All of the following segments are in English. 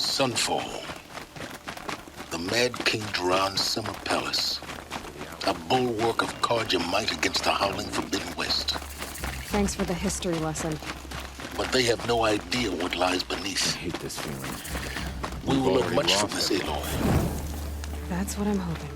Sunfall. The Mad King Duran's summer palace. A bulwark of Carja might against the howling Forbidden West. Thanks for the history lesson. But they have no idea what lies beneath. I hate this feeling. We will learn much from this, Aloy. That's what I'm hoping.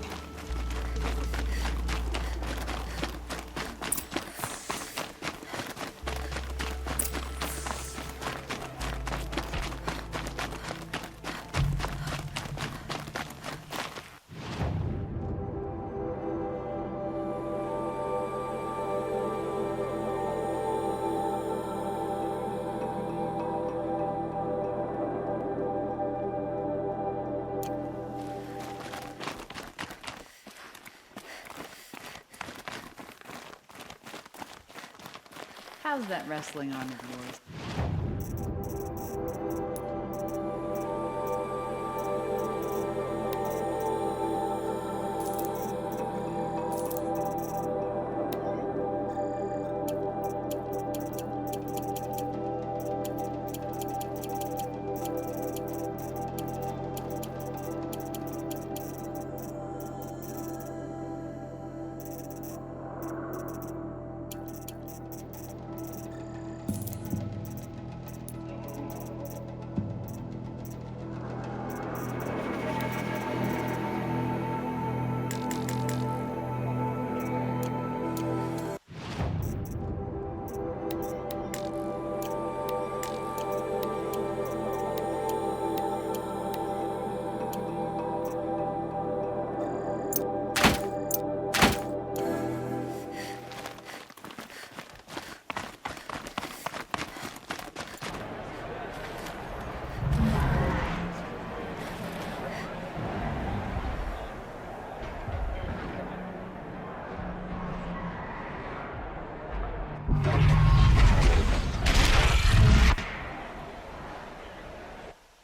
How's that wrestling arm of yours?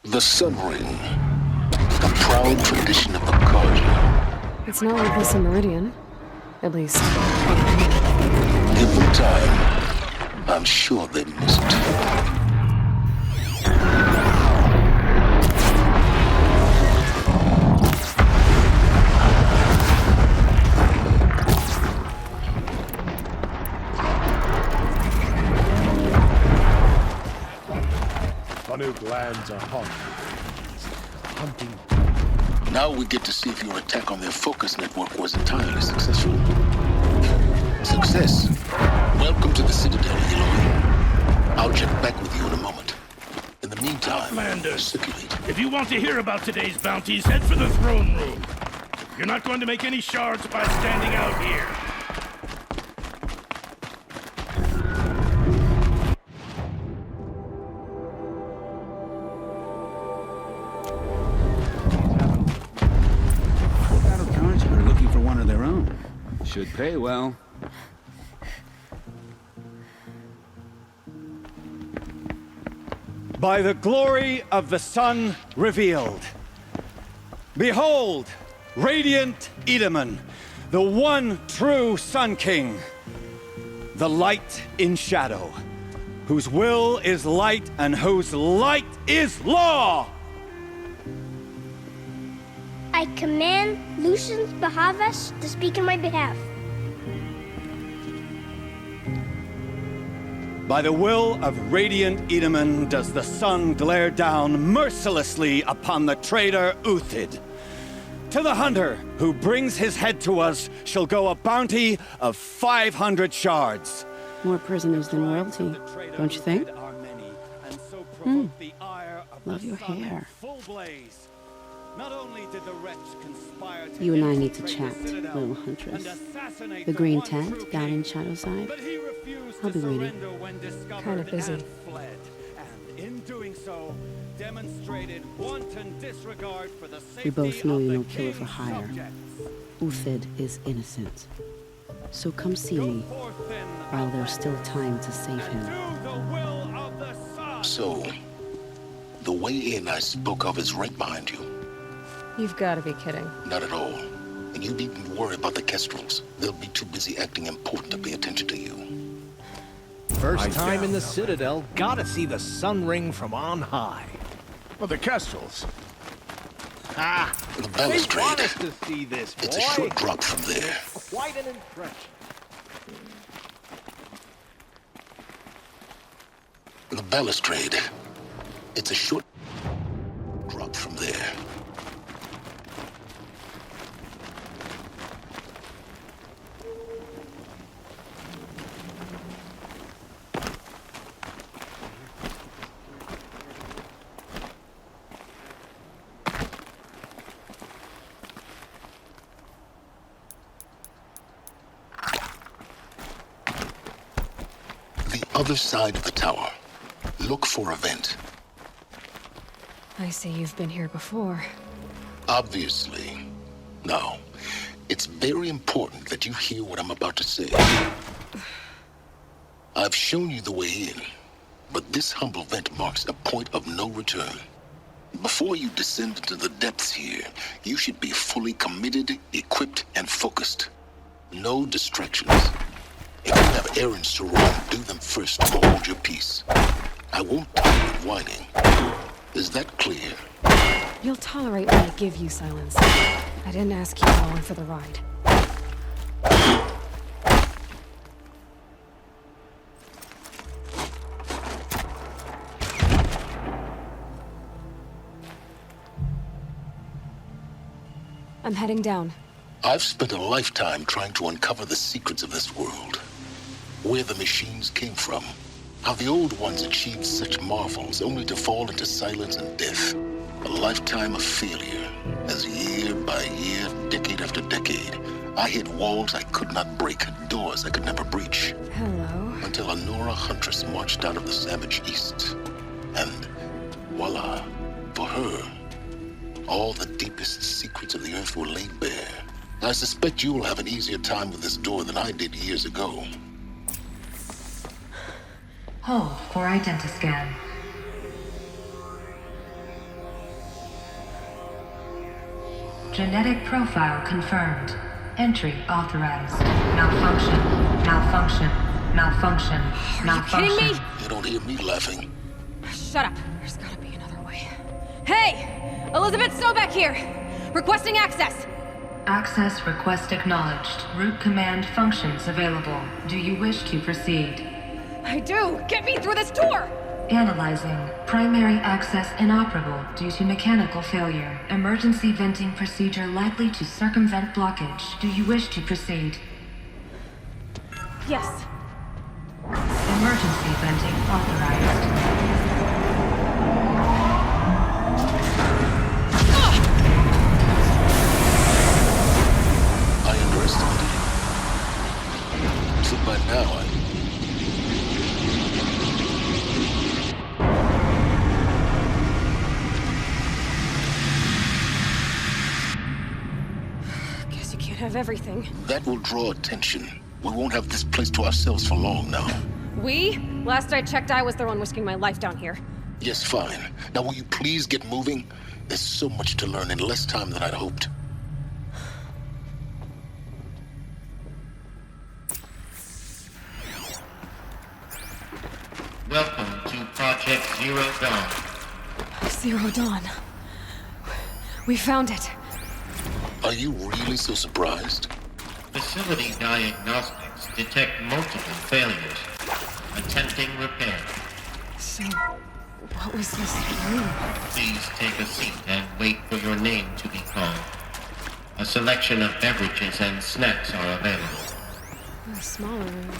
The Sun Ring. A proud tradition of the Carja. It's not like this in Meridian. At least. Give them time. I'm sure they missed it. Banuk lands are hot. Hunting. Now we get to see if your attack on their focus network was entirely successful. Success. Welcome to the Citadel, Aloy. I'll check back with you in a moment. In the meantime, Commanders, circulate. if you want to hear about today's bounties, head for the throne room. You're not going to make any shards by standing out here. Are looking for one of their own. Should pay well. By the glory of the sun revealed. Behold, radiant Edaman, the one true Sun King. The light in shadow, whose will is light and whose light is law! I command Lucian Bahavas to speak in my behalf. By the will of radiant Edaman does the sun glare down mercilessly upon the traitor Uthid. To the hunter who brings his head to us shall go a bounty of 500 shards. More prisoners than royalty, don't you think? Love your hair. You and I need to chat, little huntress. The green tent down in Shadowside. I'll be waiting. Kind of busy. We both know you're no killer for hire. Uthid is innocent. So come see me while there's still time to save him. So, the way in I spoke of is right behind you. You've got to be kidding. Not at all. And you needn't worry about the Kestrels. They'll be too busy acting important to pay attention to you. First time in the Citadel, gotta see the Sun Ring from on high. Well, the Kestrels. The balustrade. to see this, It's a short drop from there. Quite an impression. The balustrade. It's a short drop from there. The other side of the tower. Look for a vent. I see you've been here before. Obviously. Now, it's very important that you hear what I'm about to say. I've shown you the way in, but this humble vent marks a point of no return. Before you descend into the depths here, you should be fully committed, equipped, and focused. No distractions. If you have errands to run, do them first or hold your peace. I won't tolerate whining. Is that clear? You'll tolerate when I give you silence. I didn't ask you along for the ride. I'm heading down. I've spent a lifetime trying to uncover the secrets of this world. Where the machines came from. How the old ones achieved such marvels only to fall into silence and death. A lifetime of failure, as year by year, decade after decade, I hit walls I could not break, doors I could never breach. Hello. Until a Nora huntress marched out of the savage east. And voila, for her, all the deepest secrets of the earth were laid bare. I suspect you will have an easier time with this door than I did years ago. Hold for identiscan. Genetic profile confirmed. Entry authorized. Malfunction. Malfunction. Malfunction. Malfunction. Are you kidding me? You don't hear me laughing. Shut up. There's gotta be another way. Hey! Elizabeth Sobek here! Requesting access! Access request acknowledged. Root command functions available. Do you wish to proceed? I do! Get me through this door! Analyzing. Primary access inoperable due to mechanical failure. Emergency venting procedure likely to circumvent blockage. Do you wish to proceed? Yes. Emergency venting authorized. I underestimated you. So by now, Guess you can't have everything. that will draw attention. We won't have this place to ourselves for long now. We? Last I checked, I was the one risking my life down here. Yes, fine. Now will you please get moving? There's so much to learn in less time than I'd hoped. Welcome to Project Zero Dawn. Zero Dawn. We found it. Are you really so surprised? Facility diagnostics detect multiple failures. Attempting repair. So, what was this room? Please take a seat and wait for your name to be called. A selection of beverages and snacks are available. A smaller room.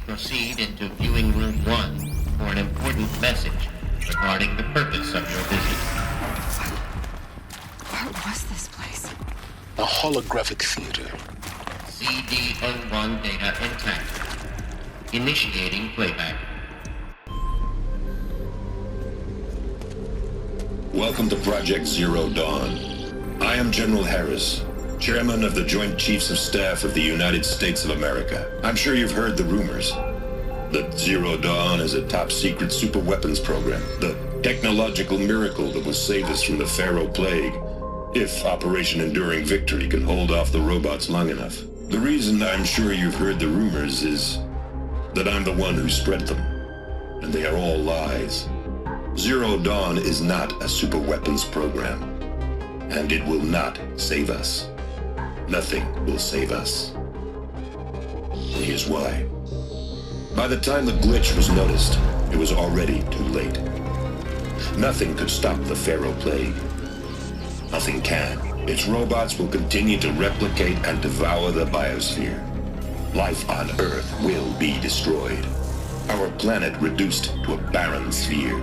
Proceed into viewing room 1 for an important message regarding the purpose of your visit. What was this place? A holographic theater. CD01 data intact. Initiating playback. Welcome to Project Zero Dawn. I am General Harris, Chairman of the Joint Chiefs of Staff of the United States of America. I'm sure you've heard the rumors. That Zero Dawn is a top-secret superweapons program. The technological miracle that will save us from the Pharaoh Plague, if Operation Enduring Victory can hold off the robots long enough. The reason I'm sure you've heard the rumors is that I'm the one who spread them, and they are all lies. Zero Dawn is not a superweapons program, and it will not save us. Nothing will save us. Here's why. By the time the glitch was noticed, it was already too late. Nothing could stop the Pharaoh Plague. Nothing can. Its robots will continue to replicate and devour the biosphere. Life on Earth will be destroyed. Our planet reduced to a barren sphere.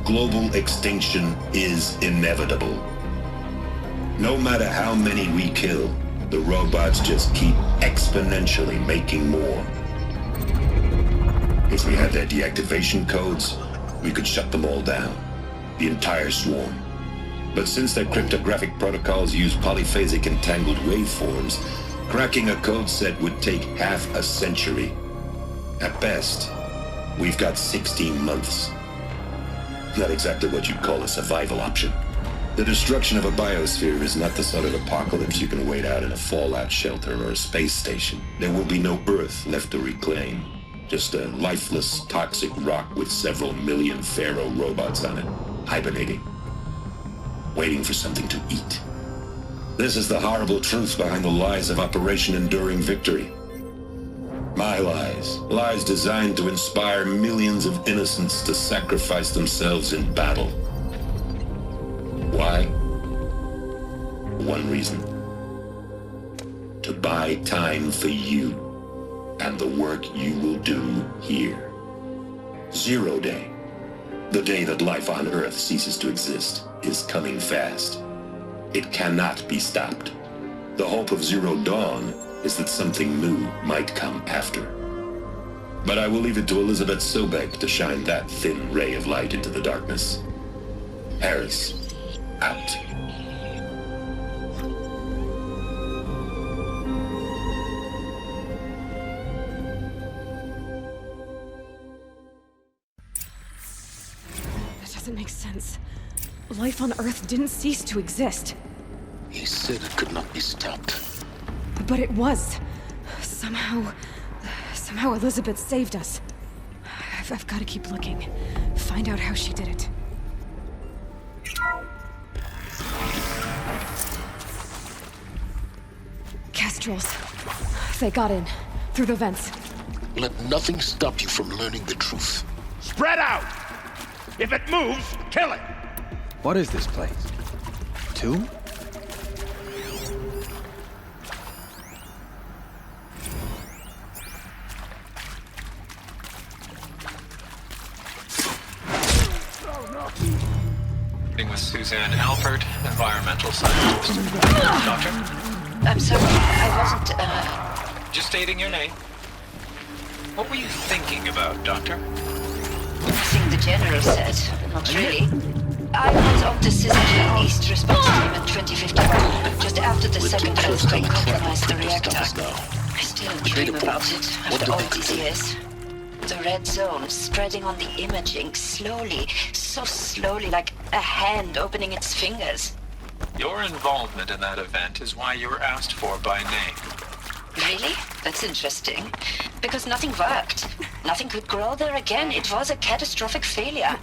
Global extinction is inevitable. No matter how many we kill, the robots just keep exponentially making more. If we had their deactivation codes, we could shut them all down, the entire swarm. But since their cryptographic protocols use polyphasic entangled waveforms, cracking a code set would take half a century. At best, we've got 16 months. Not exactly what you'd call a survival option. The destruction of a biosphere is not the sort of apocalypse you can wait out in a fallout shelter or a space station. There will be no Earth left to reclaim. Just a lifeless, toxic rock with several million Pharaoh robots on it, hibernating, waiting for something to eat. This is the horrible truth behind the lies of Operation Enduring Victory. My lies. Lies designed to inspire millions of innocents to sacrifice themselves in battle. Why? One reason. To buy time for you and the work you will do here. Zero Day, the day that life on Earth ceases to exist, is coming fast. It cannot be stopped. The hope of Zero Dawn is that something new might come after. But I will leave it to Elizabeth Sobek to shine that thin ray of light into the darkness. Harris, out. That doesn't make sense. Life on Earth didn't cease to exist. He said it could not be stopped. But it was. Somehow Elizabeth saved us. I've got to keep looking. Find out how she did it. Kestrels. They got in. Through the vents. Let nothing stop you from learning the truth. Spread out! If it moves, kill it! What is this place? Tomb? With Suzanne Alpert, environmental scientist. Doctor? I'm sorry, I wasn't, Just stating your name. What were you thinking about, Doctor? Nothing the General said. Not really. I was on the Syzygian East response team in 2015, just after the second earthquake compromised the reactor. I still dream about it after all these years. The red zone spreading on the imaging, slowly, so slowly, like a hand opening its fingers. Your involvement in that event is why you were asked for by name. Really? That's interesting. Because nothing worked. Nothing could grow there again. It was a catastrophic failure.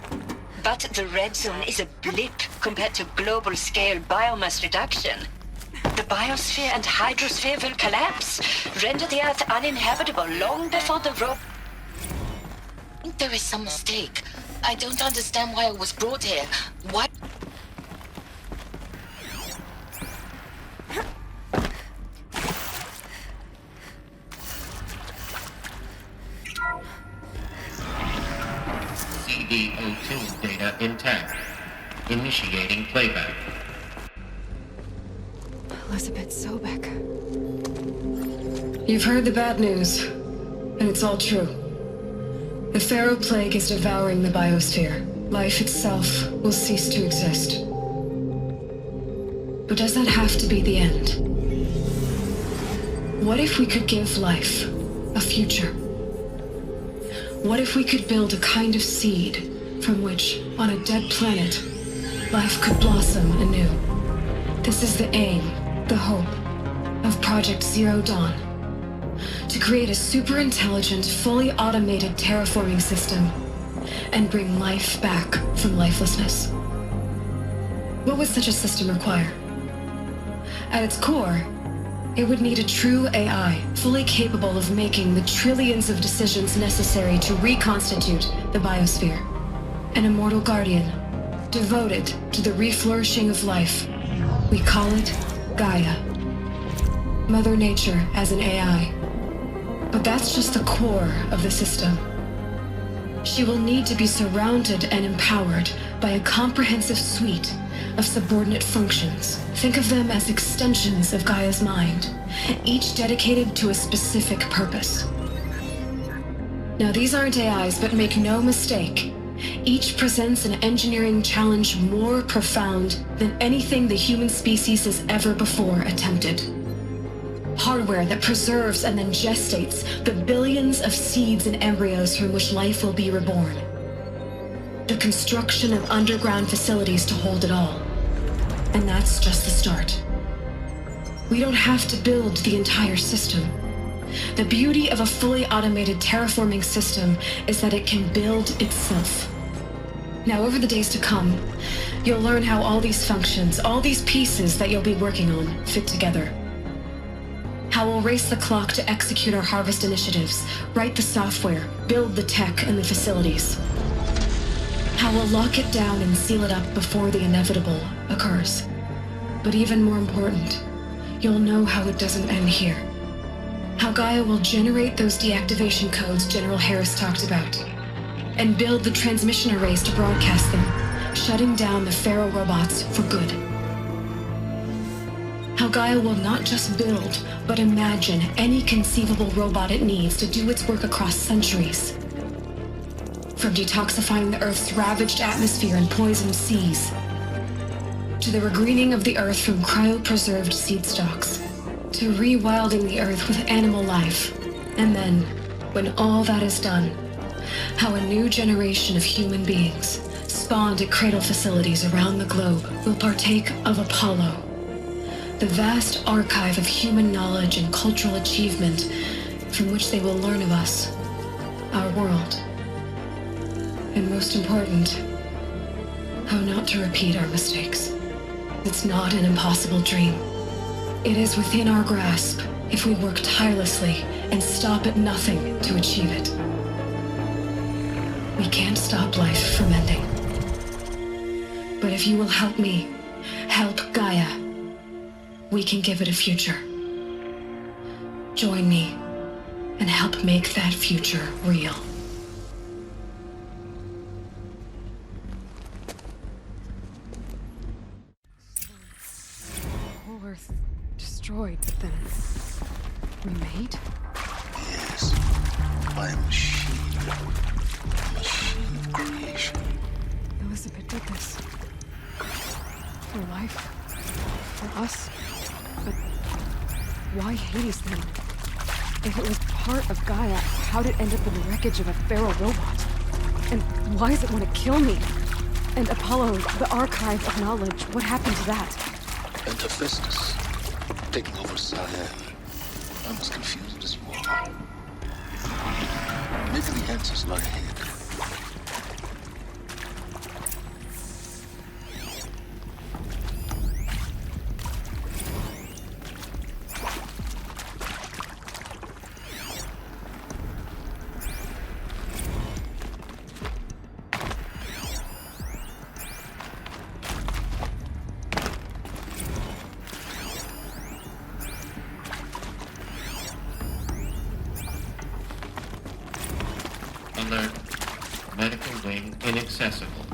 But the red zone is a blip compared to global-scale biomass reduction. The biosphere and hydrosphere will collapse, render the Earth uninhabitable long before the There is some mistake. I don't understand why I was brought here. Why? CD02 data intact. Initiating playback. Elizabeth Sobek. You've heard the bad news, and it's all true. The Pharaoh Plague is devouring the biosphere. Life itself will cease to exist. But does that have to be the end? What if we could give life a future? What if we could build a kind of seed from which, on a dead planet, life could blossom anew. This is the aim, the hope, of Project Zero Dawn. To create a super-intelligent, fully automated terraforming system and bring life back from lifelessness. What would such a system require? At its core, it would need a true AI, fully capable of making the trillions of decisions necessary to reconstitute the biosphere. An immortal guardian, devoted to the reflourishing of life. We call it Gaia. Mother Nature as an AI. But that's just the core of the system. She will need to be surrounded and empowered by a comprehensive suite of subordinate functions. Think of them as extensions of Gaia's mind, each dedicated to a specific purpose. Now, these aren't AIs, but make no mistake, each presents an engineering challenge more profound than anything the human species has ever before attempted. Hardware that preserves and then gestates the billions of seeds and embryos from which life will be reborn. The construction of underground facilities to hold it all. And that's just the start. We don't have to build the entire system. The beauty of a fully automated terraforming system is that it can build itself. Now, over the days to come, you'll learn how all these functions, all these pieces that you'll be working on, fit together. How we'll race the clock to execute our harvest initiatives, write the software, build the tech and the facilities. How we'll lock it down and seal it up before the inevitable occurs. But even more important, you'll know how it doesn't end here. How Gaia will generate those deactivation codes General Harris talked about, and build the transmission arrays to broadcast them, shutting down the Pharaoh robots for good. How Gaia will not just build, but imagine any conceivable robot it needs to do its work across centuries. From detoxifying the Earth's ravaged atmosphere and poisoned seas, to the regreening of the Earth from cryopreserved seed stalks, to rewilding the Earth with animal life. And then, when all that is done, how a new generation of human beings, spawned at cradle facilities around the globe, will partake of Apollo, the vast archive of human knowledge and cultural achievement from which they will learn of us, our world. And most important, how not to repeat our mistakes. It's not an impossible dream. It is within our grasp if we work tirelessly and stop at nothing to achieve it. We can't stop life from ending. But if you will help me, help Gaia, we can give it a future. Join me and help make that future real. Whole Earth destroyed, but then remade? Yes, by a machine. A machine of creation. Elizabeth did this. For life. For us. But why Hades then? If it was part of Gaia, how'd it end up in the wreckage of a Pharaoh robot? And why does it want to kill me? And Apollo, the archive of knowledge, what happened to that? And Hephaestus, taking over Cyan. I'm as confused as you are. Maybe the answers lie ahead. Alert. Medical wing inaccessible.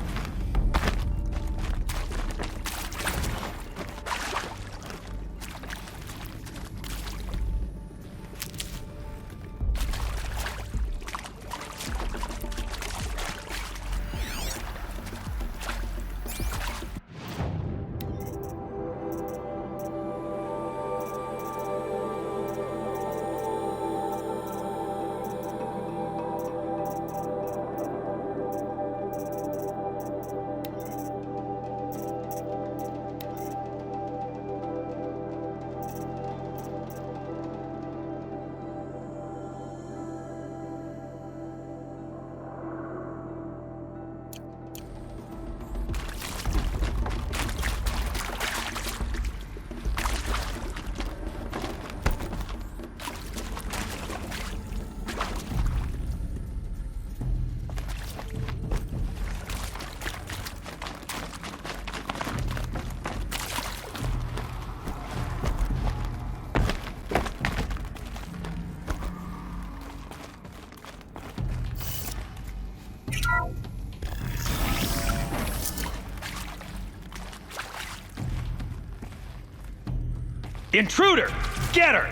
Intruder! Get her!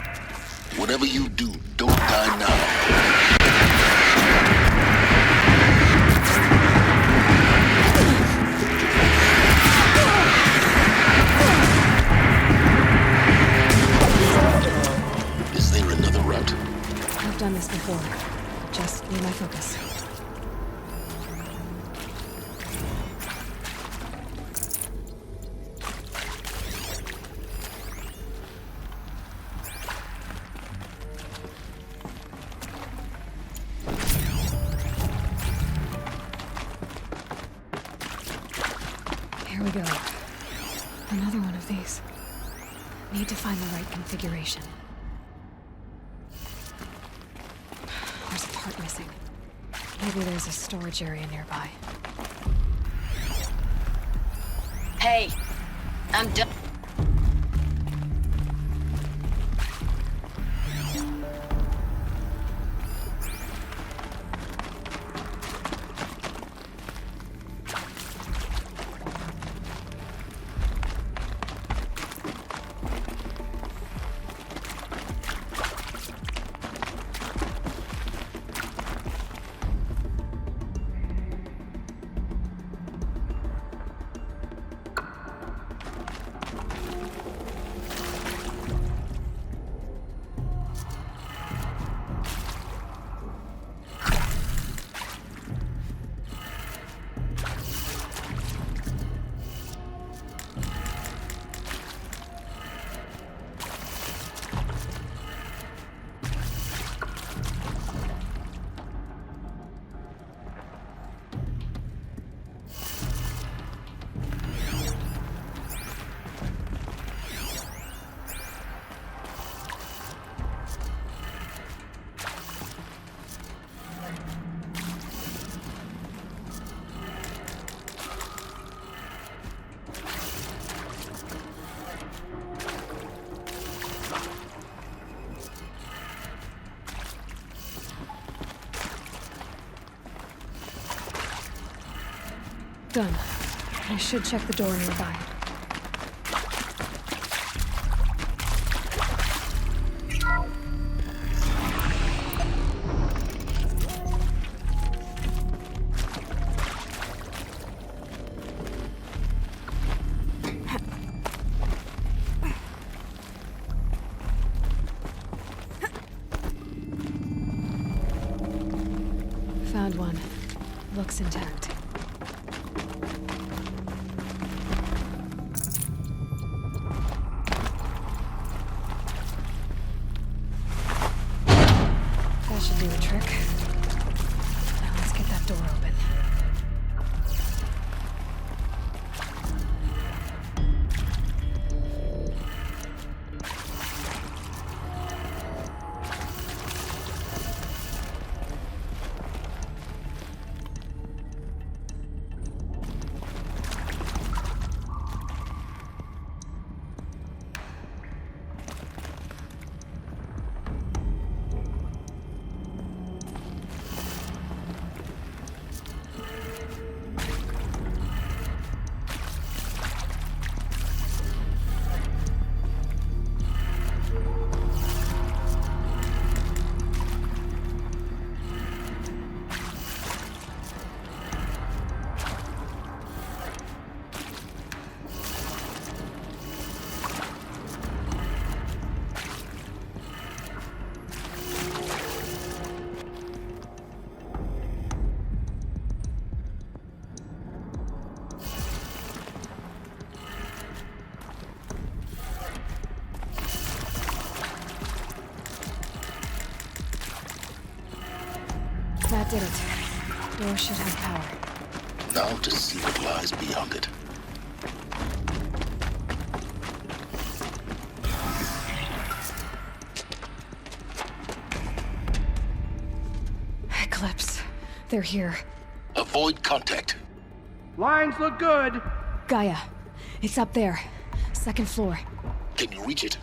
Whatever you do, don't die now. Is there another route? I've done this before. Just need my focus. Here we go. Another one of these. Need to find the right configuration. There's a part missing. Maybe there's a storage area nearby. Hey, I'm done. Done. I should check the door nearby. Found one. Looks intact. That should do the trick. Now let's get that door open. That did it. Door should have power. Now to see what lies beyond it. Eclipse. They're here. Avoid contact. Lines look good. Gaia. It's up there. Second floor. Can you reach it?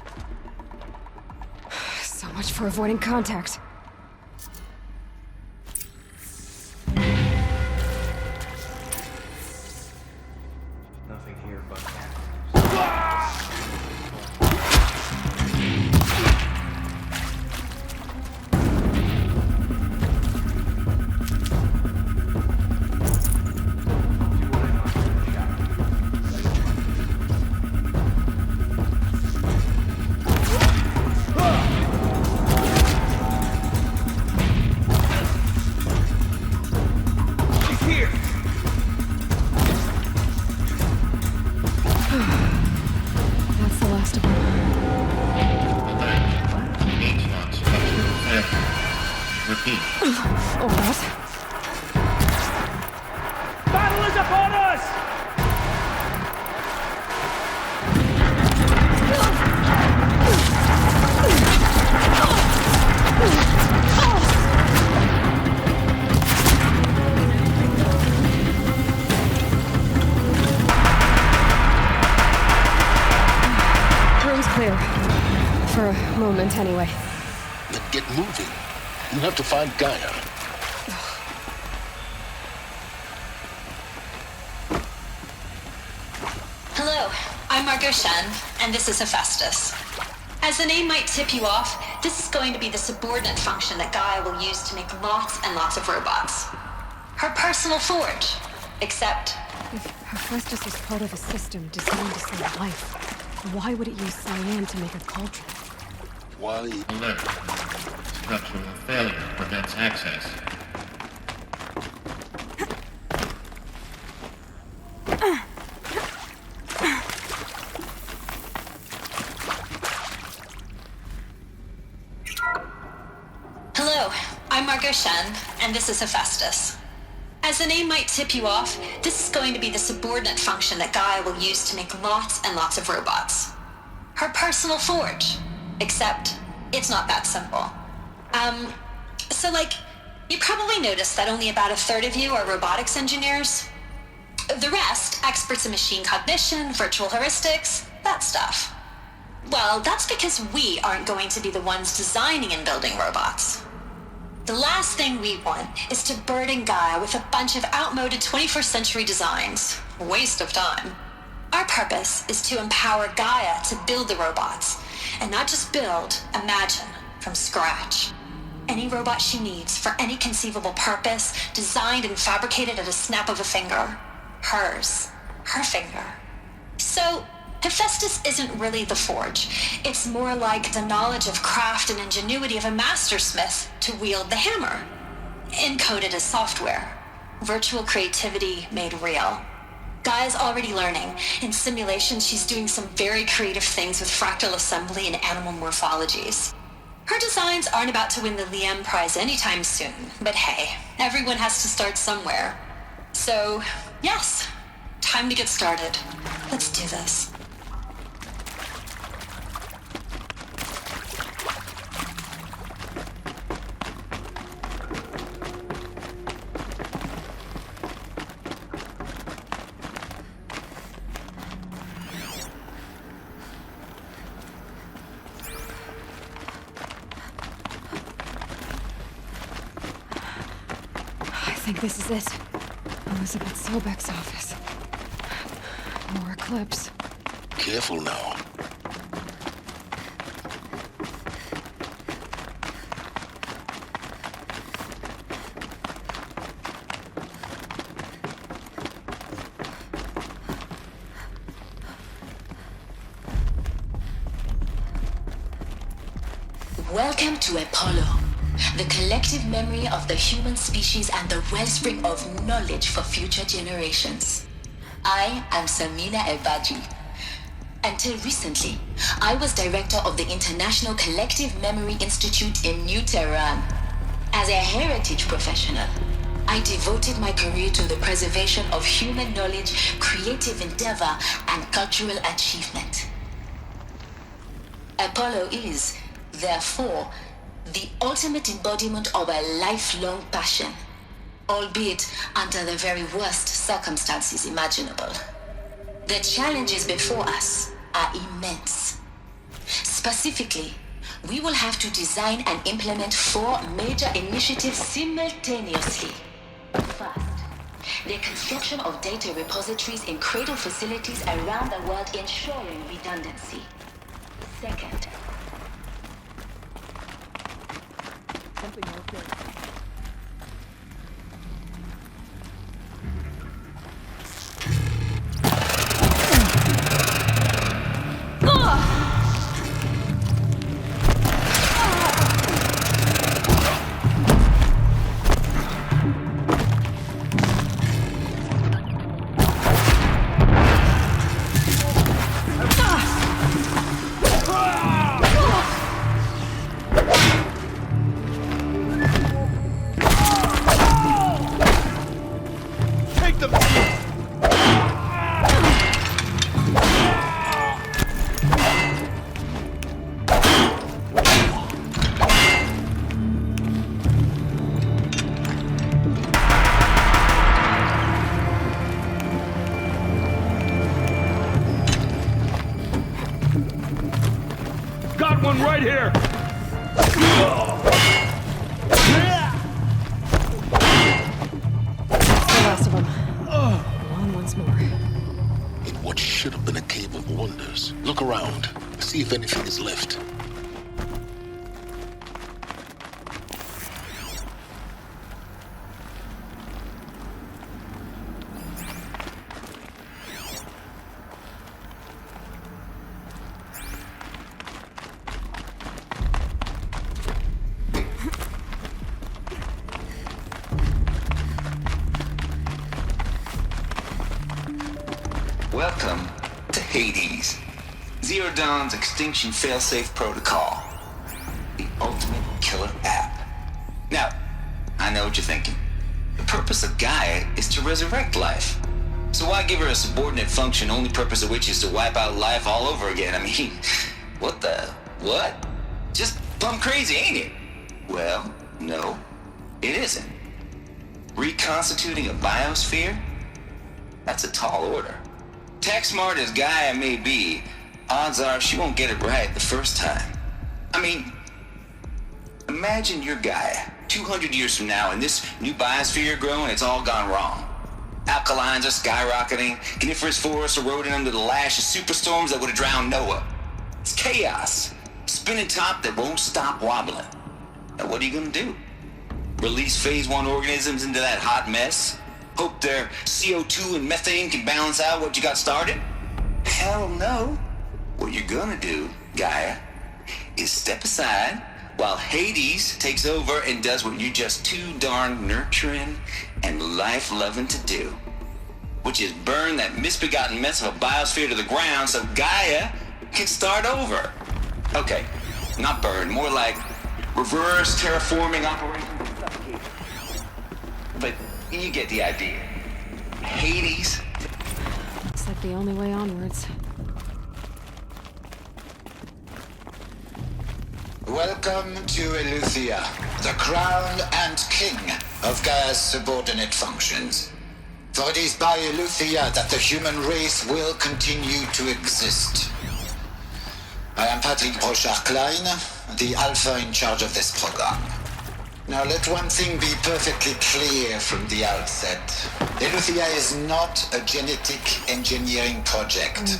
So much for avoiding contact. Nothing here but Or not. Battle is upon us! Room's clear. For a moment, anyway. Then get moving. You have to find Gaia. Hello, I'm Margot Shen, and this is Hephaestus. As the name might tip you off, this is going to be the subordinate function that Gaia will use to make lots and lots of robots. Her personal forge. Except... If Hephaestus is part of a system designed to save life, why would it use cyan to make a cauldron? Why? Alert. Structural failure prevents access. Hello, I'm Margot Shen, and this is Hephaestus. As the name might tip you off, this is going to be the subordinate function that Gaia will use to make lots and lots of robots. Her personal forge. Except, it's not that simple. So you probably noticed that only about a third of you are robotics engineers. The rest, experts in machine cognition, virtual heuristics, that stuff. Well, that's because we aren't going to be the ones designing and building robots. The last thing we want is to burden Gaia with a bunch of outmoded 21st century designs. Waste of time. Our purpose is to empower Gaia to build the robots, and not just build, imagine, from scratch. Any robot she needs for any conceivable purpose, designed and fabricated at a snap of a finger. Hers. Her finger. So, Hephaestus isn't really the forge. It's more like the knowledge of craft and ingenuity of a mastersmith to wield the hammer. Encoded as software. Virtual creativity made real. Gaia's already learning. In simulation, she's doing some very creative things with fractal assembly and animal morphologies. Her designs aren't about to win the Liam Prize anytime soon, but hey, everyone has to start somewhere. So, yes, time to get started. Let's do this. I think this is it. Elizabeth Sobek's office. More Eclipse. Careful now. Welcome to Apollo, the collective memory of the human species and the wellspring of knowledge for future generations. I am Samina Ebaji. Until recently, I was director of the International Collective Memory Institute in New Tehran. As a heritage professional, I devoted my career to the preservation of human knowledge, creative endeavor, and cultural achievement. Apollo is, therefore, the ultimate embodiment of a lifelong passion, albeit under the very worst circumstances imaginable. The challenges before us are immense. Specifically, we will have to design and implement 4 major initiatives simultaneously. First, the construction of data repositories in cradle facilities around the world, ensuring redundancy. Second, got one right here! That's the last of them. On once more. In what should have been a cave of wonders. Look around. See if anything is left. Welcome to Hades, Zero Dawn's extinction failsafe protocol, the ultimate killer app. Now, I know what you're thinking. The purpose of Gaia is to resurrect life. So why give her a subordinate function, only purpose of which is to wipe out life all over again? I mean, what? Just plumb crazy, ain't it? Well, no, it isn't. Reconstituting a biosphere? That's a tall order. Tech smart as Gaia may be, odds are she won't get it right the first time. I mean, imagine you're Gaia, 200 years from now, and this new biosphere growing, it's all gone wrong. Alkalines are skyrocketing, coniferous forests eroding under the lash of superstorms that would have drowned Noah. It's chaos, spinning top that won't stop wobbling. Now what are you gonna do? Release phase 1 organisms into that hot mess? Hope their CO2 and methane can balance out what you got started? Hell no. What you're gonna do, Gaia, is step aside while Hades takes over and does what you're just too darn nurturing and life-loving to do, which is burn that misbegotten mess of a biosphere to the ground so Gaia can start over. Okay, not burn, more like reverse terraforming operations. But you get the idea. Hades. Looks like the only way onwards. Welcome to Eleuthia, the crown and king of Gaia's subordinate functions. For it is by Eleuthia that the human race will continue to exist. I am Patrick Brochard-Klein, the Alpha in charge of this program. Now let one thing be perfectly clear from the outset. Eleuthia is not a genetic engineering project.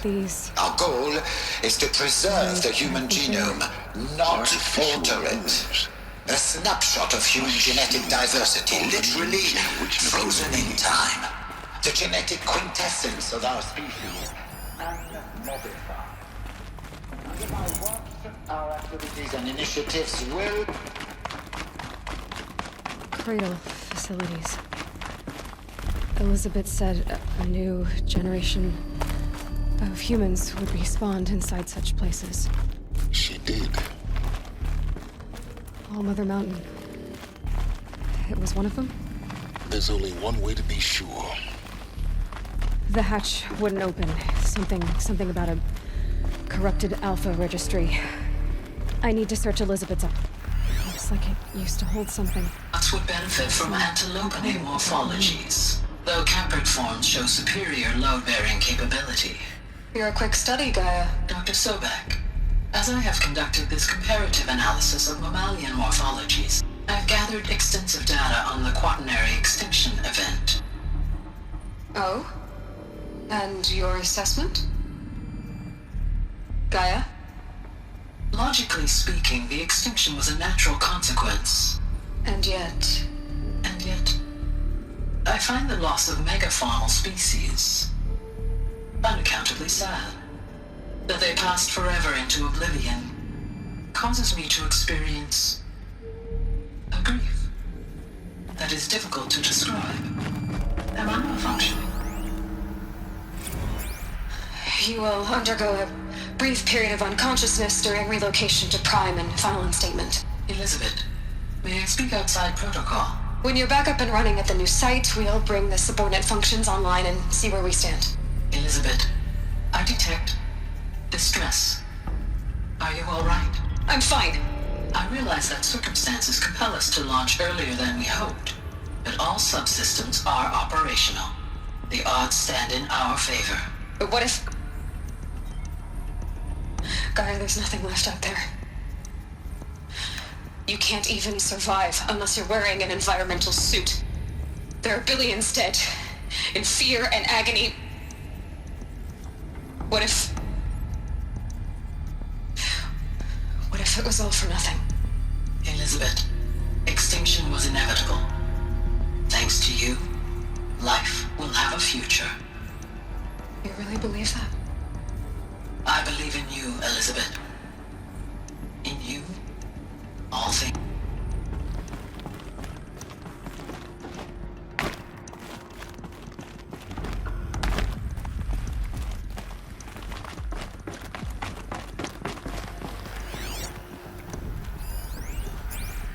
Our goal is to preserve the human genome, not alter it. A snapshot of human genetic diversity, literally frozen in time. The genetic quintessence of our species, unmodified. Under my watch, our activities and initiatives will... Cradle facilities. Elizabeth said a new generation of humans would be spawned inside such places. She did. All Mother Mountain. It was one of them? There's only one way to be sure. The hatch wouldn't open. Something about a corrupted Alpha registry. I need to search Elizabeth's up. Looks like it used to hold something. Nuts would benefit from antilopinae morphologies, though caprid forms show superior load-bearing capability. You're a quick study, Gaia. Dr. Sobek, as I have conducted this comparative analysis of mammalian morphologies, I've gathered extensive data on the quaternary extinction event. Oh? And your assessment? Gaia? Logically speaking, the extinction was a natural consequence. And yet, I find the loss of megafaunal species unaccountably sad. That they passed forever into oblivion causes me to experience a grief that is difficult to describe. Am I malfunctioning? you will undergo a brief period of unconsciousness during relocation to Prime and final instatement. Elizabeth, may I speak outside protocol? When you're back up and running at the new site, we'll bring the subordinate functions online and see where we stand. Elizabeth, I detect distress. Are you all right? I'm fine. I realize that circumstances compel us to launch earlier than we hoped, but all subsystems are operational. The odds stand in our favor. But what if... Gaia, there's nothing left out there. You can't even survive unless you're wearing an environmental suit. There are billions dead, in fear and agony. What if it was all for nothing? Elizabeth, extinction was inevitable. Thanks to you, life will have a future. You really believe that? I believe in you, Elizabeth. In you, all things.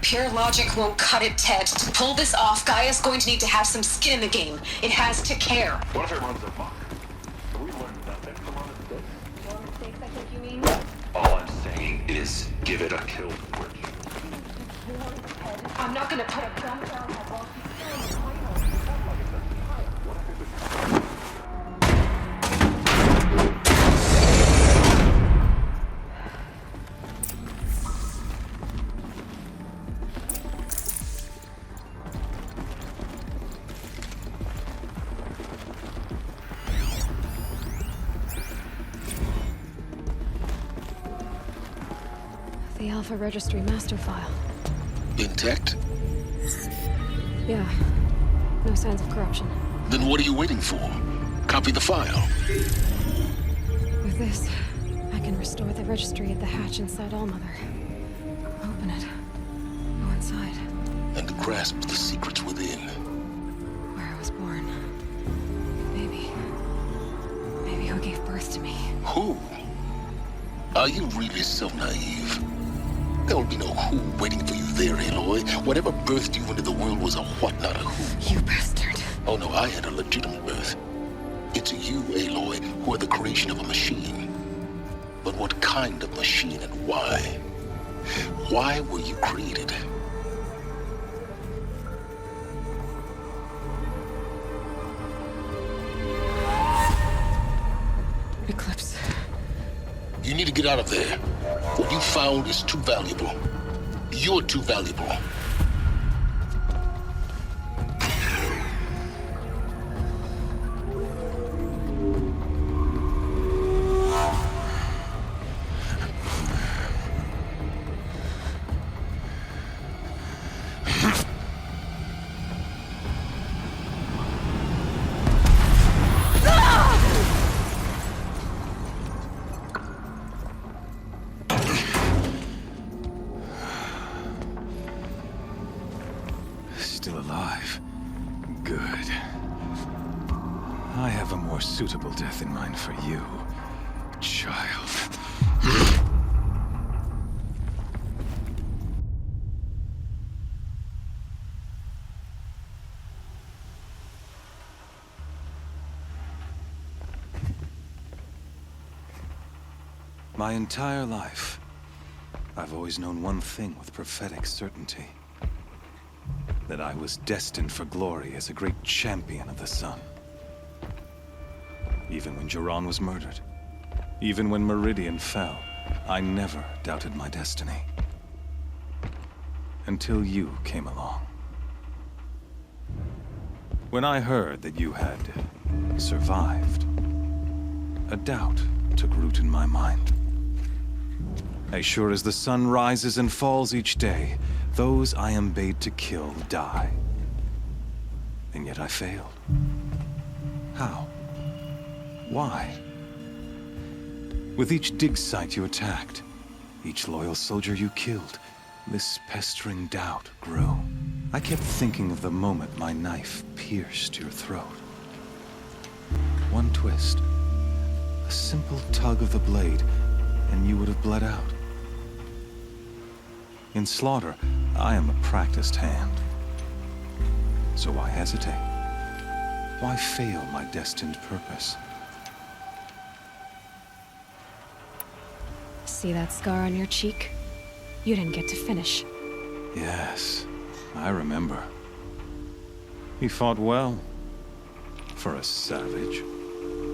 Pure logic won't cut it, Ted. To pull this off, Gaia's going to need to have some skin in the game. It has to care. What if it runs amok? Have we learned nothing from our mistakes? More mistakes, I think you mean? All I'm saying is give it a kill switch. I'm not gonna put a gun down my wall. The Alpha Registry master file. Intact? Yeah. No signs of corruption. Then what are you waiting for? Copy the file. With this, I can restore the registry at the hatch inside Allmother. Open it. Go inside. And grasp the secrets within. Where I was born. Maybe who gave birth to me. Who? Are you really so naive? There will be no who waiting for you there, Aloy. Whatever birthed you into the world was a what, not a who. You bastard. Oh no, I had a legitimate birth. It's you, Aloy, who are the creation of a machine. But what kind of machine and why? Why were you created? Eclipse. You need to get out of there. What you found is too valuable. You're too valuable. Still alive. Good. I have a more suitable death in mind for you, child. My entire life, I've always known one thing with prophetic certainty. That I was destined for glory as a great champion of the sun. Even when Jiran was murdered, even when Meridian fell, I never doubted my destiny. Until you came along. When I heard that you had survived, a doubt took root in my mind. As sure as the sun rises and falls each day, those I am bade to kill die. And yet I failed. How? Why? With each dig site you attacked, each loyal soldier you killed, this pestering doubt grew. I kept thinking of the moment my knife pierced your throat. One twist, a simple tug of the blade, and you would have bled out. In slaughter, I am a practiced hand. So why hesitate? Why fail my destined purpose? See that scar on your cheek? You didn't get to finish. Yes, I remember. He fought well. For a savage.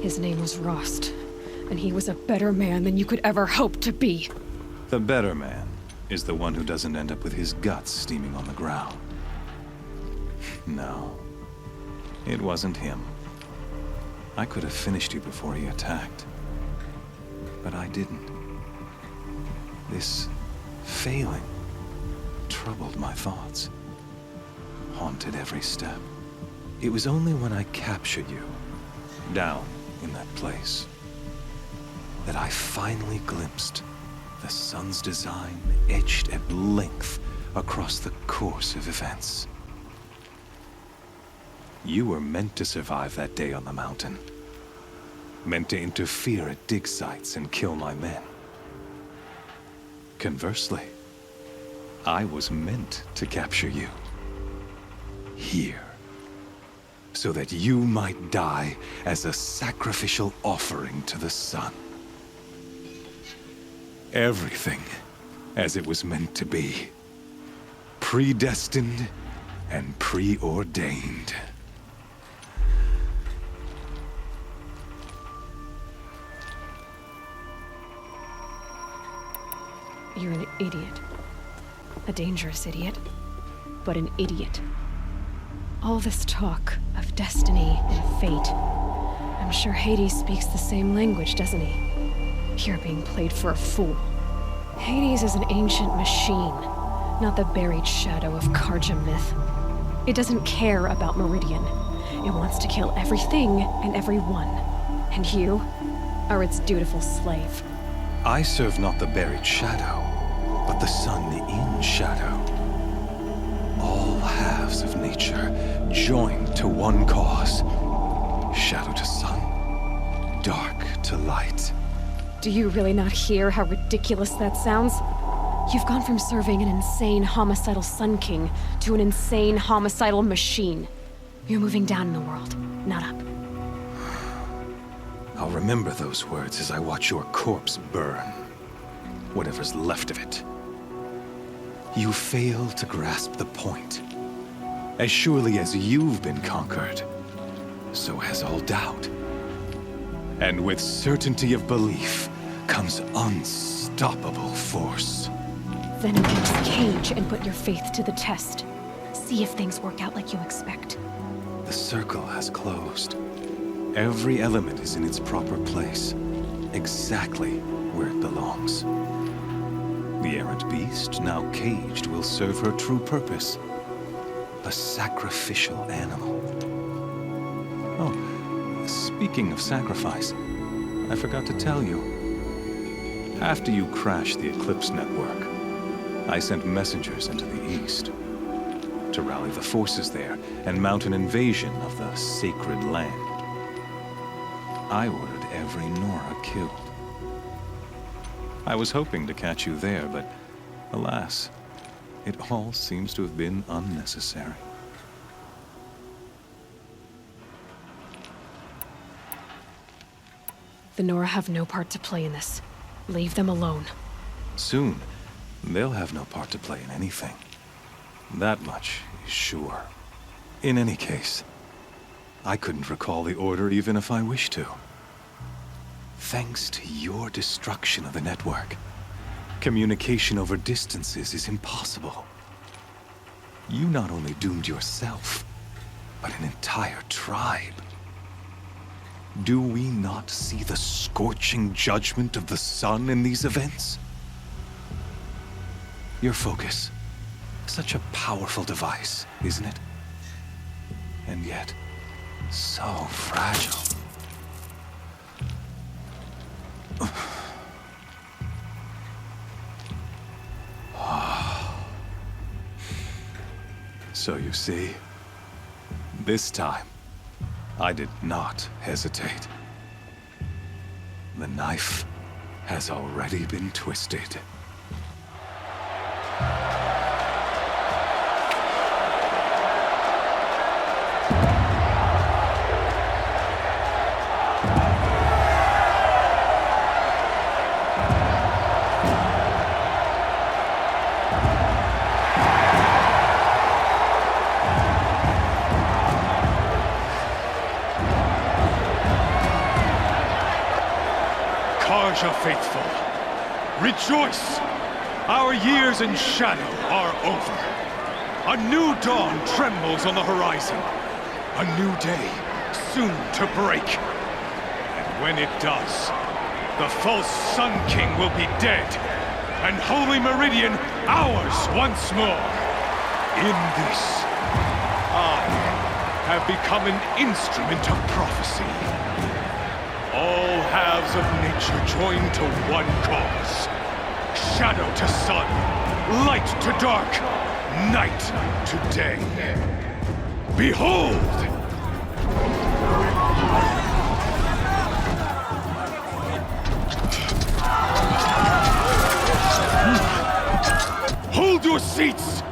His name was Rost, and he was a better man than you could ever hope to be. The better man. is the one who doesn't end up with his guts steaming on the ground. No, it wasn't him. I could have finished you before he attacked, but I didn't. This failing troubled my thoughts, haunted every step. It was only when I captured you, down in that place, that I finally glimpsed the sun's design etched at length across the course of events. You were meant to survive that day on the mountain. Meant to interfere at dig sites and kill my men. Conversely, I was meant to capture you. Here. So that you might die as a sacrificial offering to the sun. Everything as it was meant to be. Predestined and preordained. You're an idiot. A dangerous idiot, but an idiot. All this talk of destiny and fate. I'm sure Hades speaks the same language, doesn't he? You're being played for a fool. Hades is an ancient machine, not the buried shadow of Karja myth. It doesn't care about Meridian. It wants to kill everything and everyone. And you are its dutiful slave. I serve not the buried shadow, but the sun in shadow. All halves of nature joined to one cause. Shadow to sun, dark to light. Do you really not hear how ridiculous that sounds? You've gone from serving an insane homicidal Sun King to an insane homicidal machine. You're moving down in the world, not up. I'll remember those words as I watch your corpse burn. Whatever's left of it. You fail to grasp the point. As surely as you've been conquered, so has all doubt. And with certainty of belief comes unstoppable force. Then engage the cage and put your faith to the test. See if things work out like you expect. The circle has closed. Every element is in its proper place, exactly where it belongs. The errant beast, now caged, will serve her true purpose. A sacrificial animal. Oh, speaking of sacrifice, I forgot to tell you. After you crashed the Eclipse network, I sent messengers into the east to rally the forces there and mount an invasion of the sacred land. I ordered every Nora killed. I was hoping to catch you there, but alas, it all seems to have been unnecessary. The Nora have no part to play in this. Leave them alone. Soon, they'll have no part to play in anything. That much is sure. In any case, I couldn't recall the order even if I wished to. Thanks to your destruction of the network, communication over distances is impossible. You not only doomed yourself, but an entire tribe. Do we not see the scorching judgment of the sun in these events? Your focus, such a powerful device, isn't it? And yet, so fragile. So you see, this time, I did not hesitate. The knife has already been twisted. Karja faithful, rejoice! Our years in shadow are over. A new dawn trembles on the horizon. A new day soon to break. And when it does, the false Sun King will be dead, and Holy Meridian ours once more. In this, I have become an instrument of prophecy. All halves of nature join to one cause. Shadow to sun, light to dark, night to day. Behold! Hold your seats!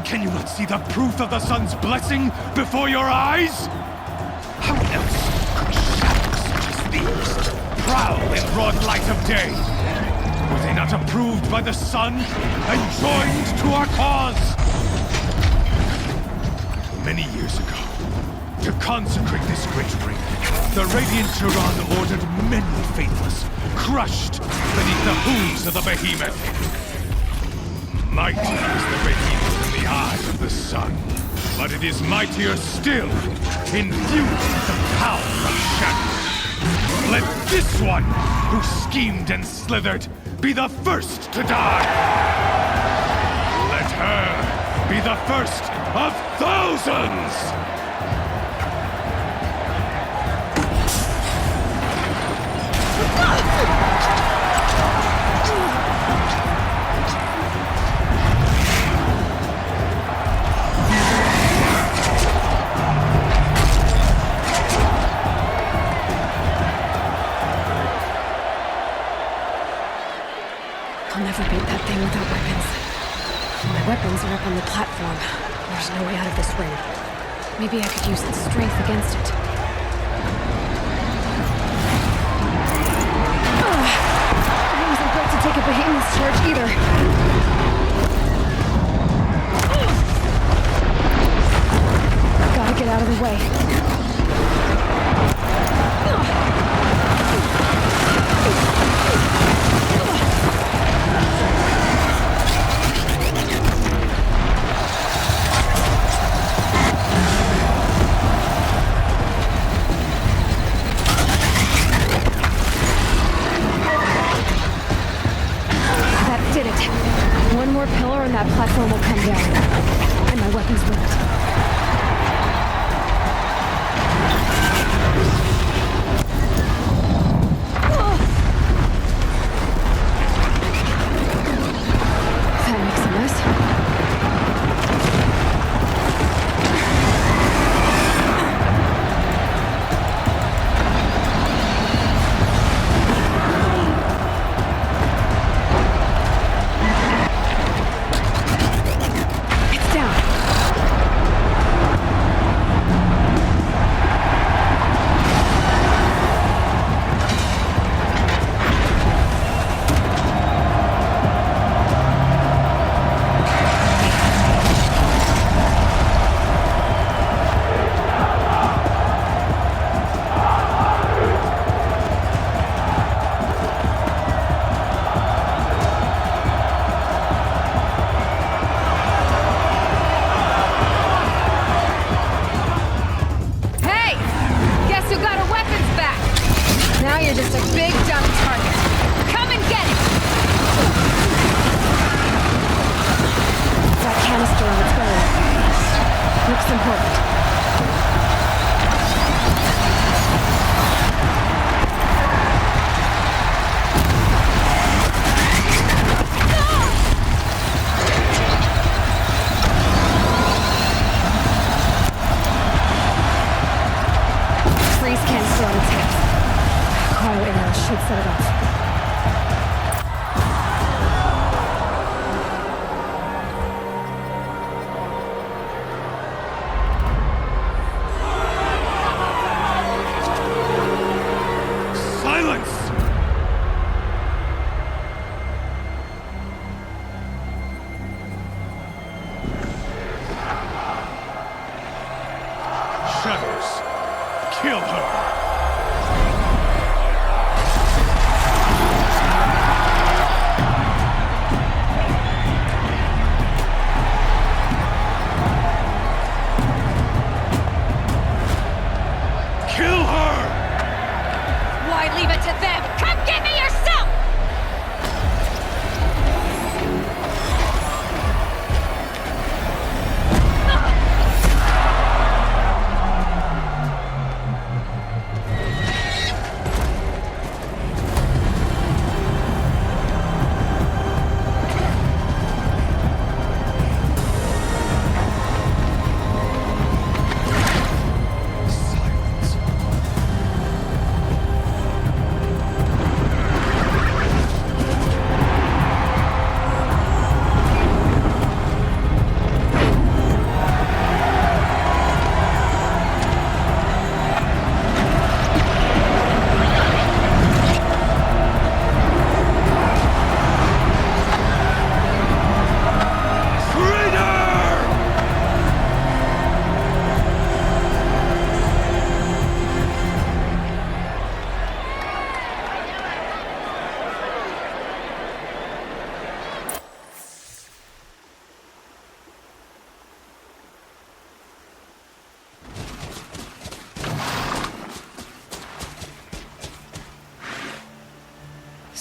Can you not see the proof of the sun's blessing before your eyes? How else could shadows such as these prowl in broad light of day? Were they not approved by the sun and joined to our cause? Many years ago, to consecrate this great ring, the Radiant Turan ordered many faithless, crushed beneath the hooves of the behemoth. Mighty is the behemoth in the eye of the sun, but it is mightier still, infused with the power of shadow. Let this one, who schemed and slithered, be the first to die! Let her be the first of thousands! I'll never beat that thing without weapons. My weapons are up on the platform. There's no way out of this ring. Maybe I could use its strength against it. I wasn't built to take a behemoth's charge either. Gotta get out of the way. One more pillar and that platform will come down. And my weapons with it. That makes a mess.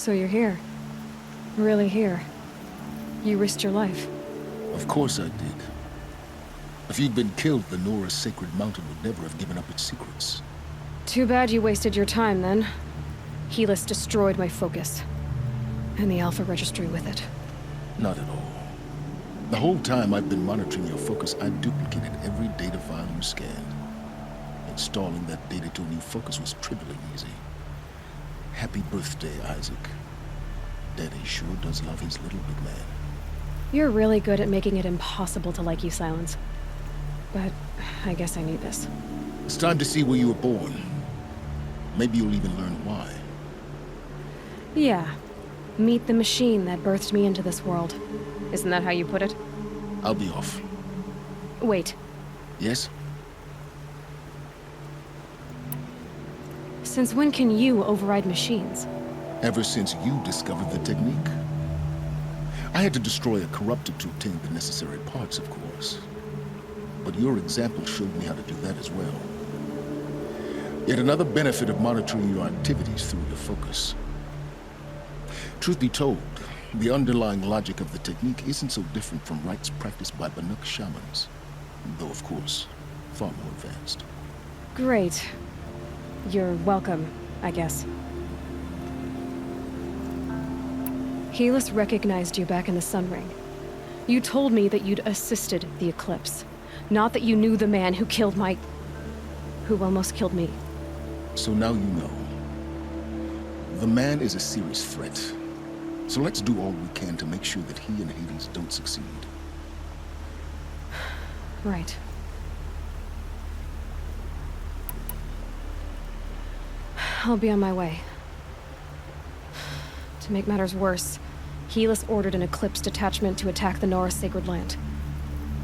So you're here. Really here. You risked your life. Of course I did. If you'd been killed, the Nora's sacred mountain would never have given up its secrets. Too bad you wasted your time, then. Helis destroyed my focus. And the Alpha Registry with it. Not at all. The whole time I've been monitoring your focus, I duplicated every data file you scanned. Installing that data to a new focus was trivially easy. Happy birthday, Isaac. Daddy sure does love his little big man. You're really good at making it impossible to like you, Silence. But I guess I need this. It's time to see where you were born. Maybe you'll even learn why. Yeah. Meet the machine that birthed me into this world. Isn't that how you put it? I'll be off. Wait. Yes? Since when can you override machines? Ever since you discovered the technique. I had to destroy a corruptor to obtain the necessary parts, of course. But your example showed me how to do that as well. Yet another benefit of monitoring your activities through your focus. Truth be told, the underlying logic of the technique isn't so different from rites practiced by Banuk shamans. Though, of course, far more advanced. Great. You're welcome, I guess. Helis recognized you back in the Sun Ring. You told me that you'd assisted the Eclipse. Not that you knew the man who killed who almost killed me. So now you know. The man is a serious threat. So let's do all we can to make sure that he and Hades don't succeed. Right. I'll be on my way. To make matters worse, Helis ordered an Eclipse detachment to attack the Nora Sacred Land.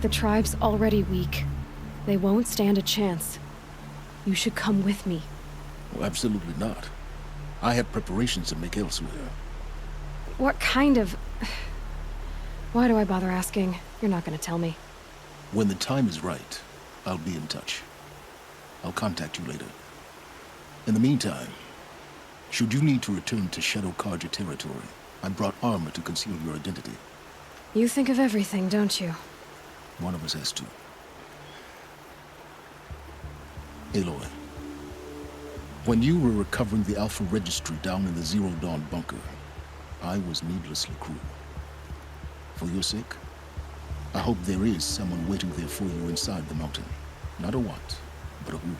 The tribe's already weak. They won't stand a chance. You should come with me. Well, absolutely not. I have preparations to make elsewhere. What kind of... Why do I bother asking? You're not gonna tell me. When the time is right, I'll be in touch. I'll contact you later. In the meantime, should you need to return to Shadow Karja territory, I brought armor to conceal your identity. You think of everything, don't you? One of us has to. Aloy, when you were recovering the Alpha Registry down in the Zero Dawn bunker, I was needlessly cruel. For your sake, I hope there is someone waiting there for you inside the mountain. Not a what, but a who.